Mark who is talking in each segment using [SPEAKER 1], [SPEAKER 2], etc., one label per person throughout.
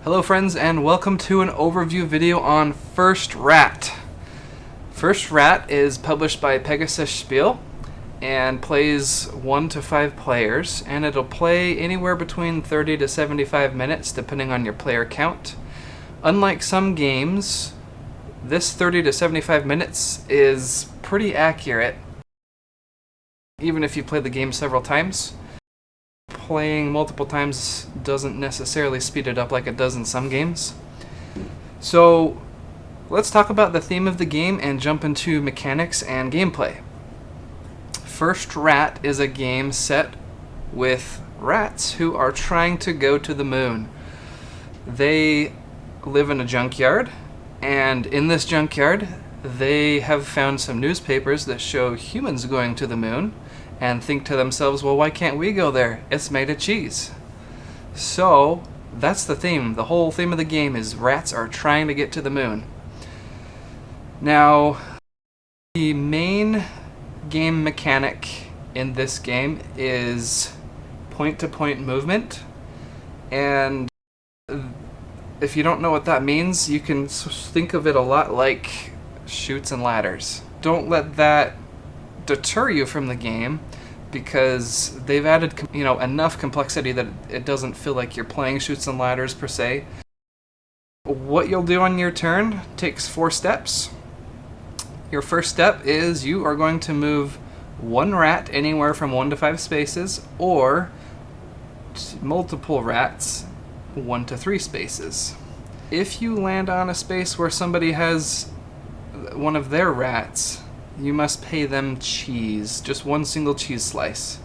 [SPEAKER 1] Hello friends, and welcome to an overview video on First Rat. First Rat is published by Pegasus Spiel and plays 1 to 5 players, and it'll play anywhere between 30 to 75 minutes depending on your player count. Unlike some games, this 30 to 75 minutes is pretty accurate even if you play the game several times. Playing multiple times doesn't necessarily speed it up like it does in some games. So let's talk about the theme of the game and jump into mechanics and gameplay. First Rat is a game set with rats who are trying to go to the moon. They live in a junkyard, and in this junkyard they have found some newspapers that show humans going to the moon and think to themselves, well, why can't we go there? It's made of cheese. So that's the theme. The whole theme of the game is rats are trying to get to the moon. Now, the main game mechanic in this game is point-to-point movement, and if you don't know what that means, you can think of it a lot like Chutes and Ladders. Don't let that deter you from the game, because they've added enough complexity that it doesn't feel like you're playing Chutes and Ladders per se. What you'll do on your turn takes 4 steps. Your first step is you are going to move one rat anywhere from 1 to 5 spaces, or multiple rats 1 to 3 spaces. If you land on a space where somebody has one of their rats, you must pay them cheese, just one single cheese slice.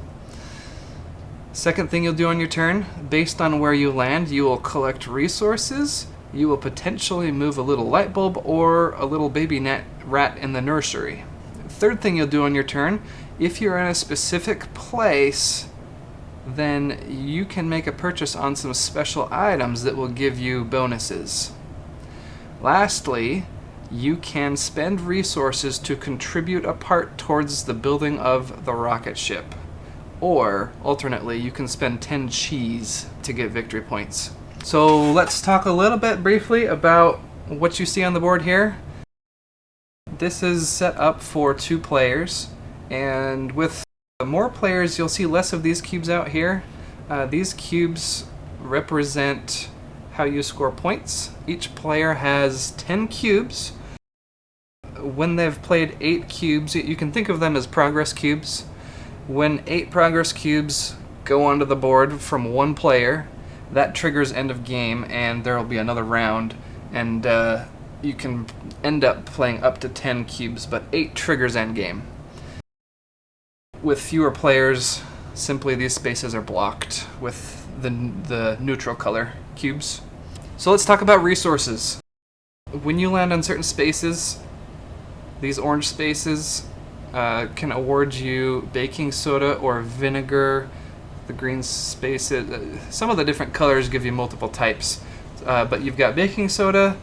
[SPEAKER 1] Second thing you'll do on your turn, based on where you land, you will collect resources. You will potentially move a little light bulb or a little baby rat in the nursery. Third thing you'll do on your turn, if you're in a specific place, then you can make a purchase on some special items that will give you bonuses. Lastly, you can spend resources to contribute a part towards the building of the rocket ship. Or, alternately, you can spend 10 cheese to get victory points. So let's talk a little bit briefly about what you see on the board here. This is set up for 2 players, and with more players you'll see less of these cubes out here. These cubes represent how you score points. Each player has 10 cubes. When they've played 8 cubes, you can think of them as progress cubes. When 8 progress cubes go onto the board from one player, that triggers end of game, and there will be another round, and you can end up playing up to 10 cubes, but 8 triggers end game. With fewer players, simply these spaces are blocked with the neutral color cubes. So let's talk about resources. When you land on certain spaces, these orange spaces can award you baking soda or vinegar. The green spaces, some of the different colors give you multiple types, but you've got baking soda,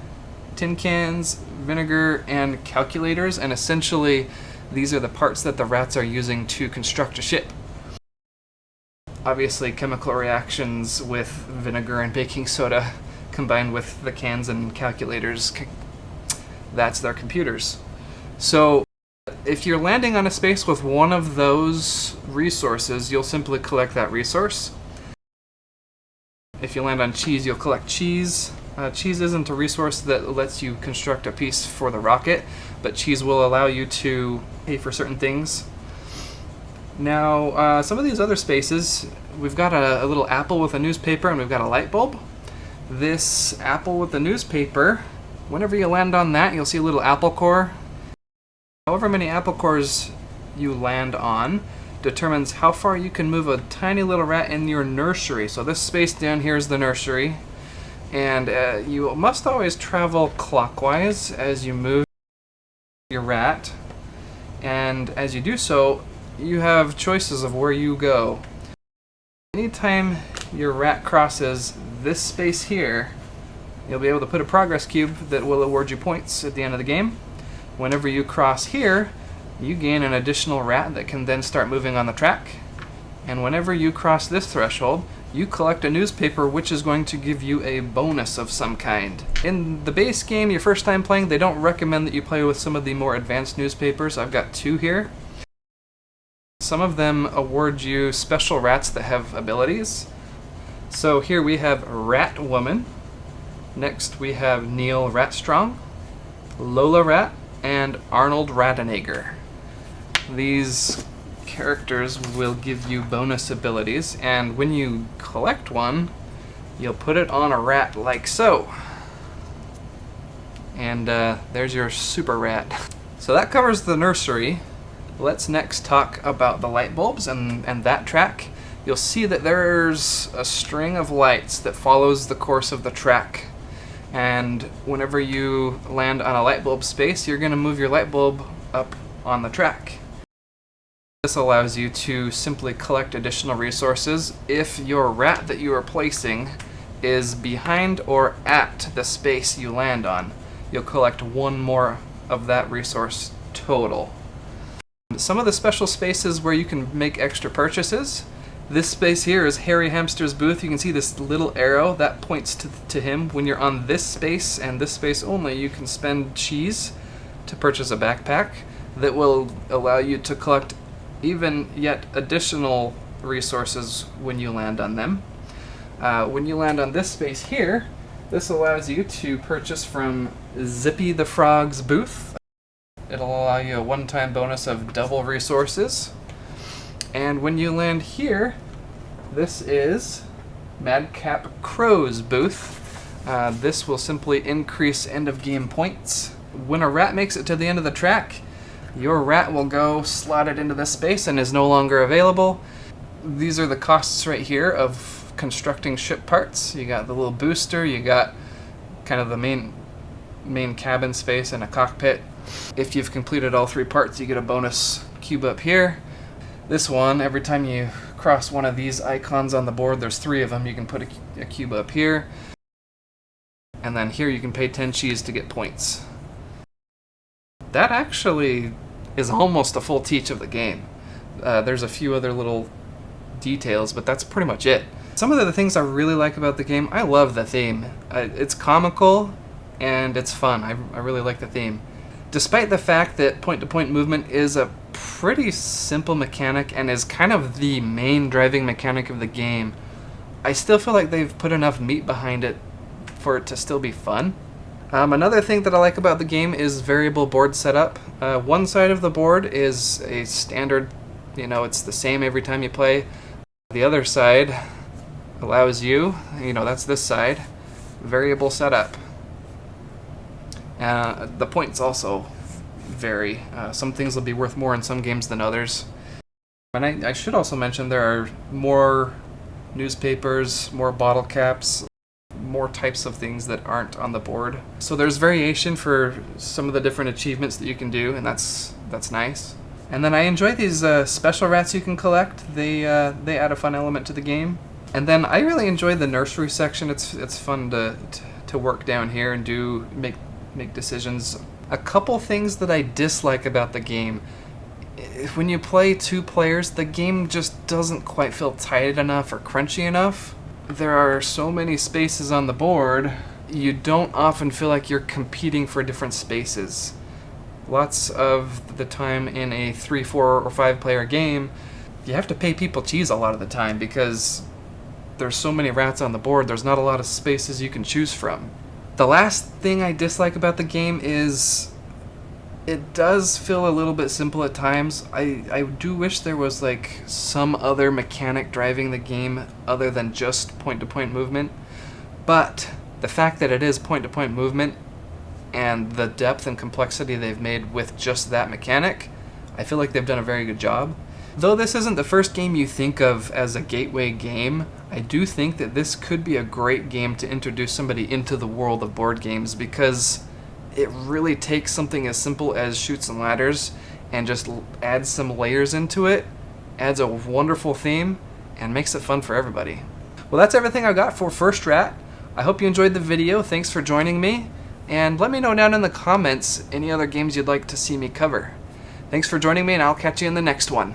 [SPEAKER 1] tin cans, vinegar, and calculators, and essentially these are the parts that the rats are using to construct a ship. Obviously, chemical reactions with vinegar and baking soda combined with the cans and calculators, that's their computers. So if you're landing on a space with one of those resources, you'll simply collect that resource. If you land on cheese, you'll collect cheese. Cheese isn't a resource that lets you construct a piece for the rocket, but cheese will allow you to pay for certain things. Now, some of these other spaces, we've got a little apple with a newspaper, and we've got a light bulb. This apple with the newspaper, whenever you land on that, you'll see a little apple core. However many apple cores you land on determines how far you can move a tiny little rat in your nursery. So this space down here is the nursery, and you must always travel clockwise as you move your rat, and as you do so, you have choices of where you go. Anytime your rat crosses this space here, you'll be able to put a progress cube that will award you points at the end of the game. Whenever you cross here, you gain an additional rat that can then start moving on the track. And whenever you cross this threshold, you collect a newspaper which is going to give you a bonus of some kind. In the base game, your first time playing, they don't recommend that you play with some of the more advanced newspapers. I've got 2 here. Some of them award you special rats that have abilities. So here we have Rat Woman. Next we have Neil Ratstrong, Lola Rat, and Arnold Rattenegger. These characters will give you bonus abilities, and when you collect one, you'll put it on a rat like so. And there's your super rat. So that covers the nursery. Let's next talk about the light bulbs and that track. You'll see that there's a string of lights that follows the course of the track. And whenever you land on a light bulb space, you're going to move your light bulb up on the track. This allows you to simply collect additional resources if your rat that you are placing is behind or at the space you land on. You'll collect 1 more of that resource total. Some of the special spaces where you can make extra purchases. This space here is Harry Hamster's booth. You can see this little arrow that points to him. When you're on this space and this space only, you can spend cheese to purchase a backpack that will allow you to collect even yet additional resources when you land on them. When you land on this space here, this allows you to purchase from Zippy the Frog's booth. It'll allow you a one-time bonus of double resources. And when you land here, this is Madcap Crow's booth. This will simply increase end-of-game points. When a rat makes it to the end of the track, your rat will go slotted into this space and is no longer available. These are the costs right here of constructing ship parts. You got the little booster, you got kind of the main cabin space and a cockpit. If you've completed all 3 parts, you get a bonus cube up here. This one, every time you cross one of these icons on the board, there's 3 of them, you can put a cube up here. And then here you can pay 10 cheese to get points. That actually is almost a full teach of the game. There's a few other little details, but that's pretty much it. Some of the things I really like about the game, I love the theme. It's comical and it's fun. I really like the theme. Despite the fact that point-to-point movement is a pretty simple mechanic and is kind of the main driving mechanic of the game, I still feel like they've put enough meat behind it for it to still be fun. Another thing that I like about the game is variable board setup. One side of the board is a standard, it's the same every time you play. The other side allows you, that's this side, variable setup. The points also vary. Some things will be worth more in some games than others. And I should also mention there are more newspapers, more bottle caps, more types of things that aren't on the board. So there's variation for some of the different achievements that you can do, and that's nice. And then I enjoy these special rats you can collect. They add a fun element to the game. And then I really enjoy the nursery section. It's fun to work down here and make decisions. A couple things that I dislike about the game. When you play 2 players, the game just doesn't quite feel tight enough or crunchy enough. There are so many spaces on the board, you don't often feel like you're competing for different spaces. Lots of the time in a 3, 4, or 5 player game, you have to pay people cheese a lot of the time because there's so many rats on the board, there's not a lot of spaces you can choose from. The last thing I dislike about the game is it does feel a little bit simple at times. I do wish there was like some other mechanic driving the game other than just point-to-point movement. But the fact that it is point-to-point movement and the depth and complexity they've made with just that mechanic, I feel like they've done a very good job. Though this isn't the first game you think of as a gateway game, I do think that this could be a great game to introduce somebody into the world of board games because it really takes something as simple as Chutes and Ladders and just adds some layers into it, adds a wonderful theme, and makes it fun for everybody. Well, that's everything I've got for First Rat. I hope you enjoyed the video. Thanks for joining me, and let me know down in the comments any other games you'd like to see me cover. Thanks for joining me, and I'll catch you in the next one.